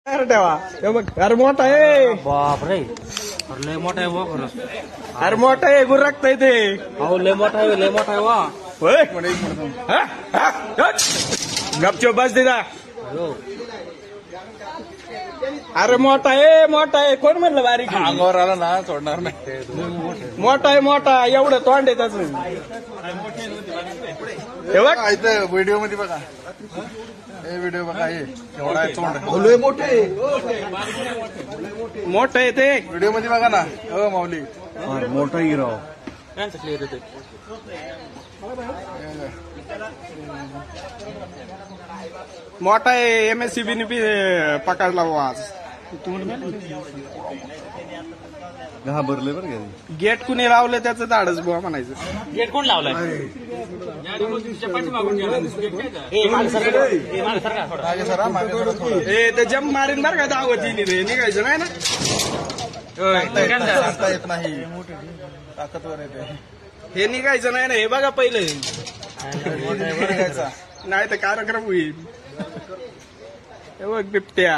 ठेवा हे बघ अरे मोठा आहे बापरे अरे लय मोठा आहे वा खरंच अरे मोठा आहे गुरकताय ते अहो लय मोठा आहे वा होय गपचूप बस दिदा अरे मोठा आहे कोण म्हणलं बारीक आहे? अंगावर आला ना सोडणार नाही. मोठा एवढं तोंड आहे त्याच हे बघ इथं व्हिडिओ मध्ये बघा हे व्हिडिओ बघा हे एवढा आहे तोंड मोठं आहे ते व्हिडिओ मध्ये बघा ना हो माऊली मोठा हिरो त्यांचं क्लिअर येते मोठा आहे MSCB ने पकडला बुवा आज घाबरले बरं का गेट कुणी लावलं त्याचं धाडच बुवा म्हणायचं गेट कोण लावलाय मागे सरा मागे सरा थोडं. ए ते जम्प मारीन बरं का दावतीने रे निघायचं नाही ना सांगता येत नाही ताकदवर येते हे निघायचं नाही ना हे बघा पहिले बरं घ्यायचा नाही तर कार्यक्रम होईल हे बघ बिबट्या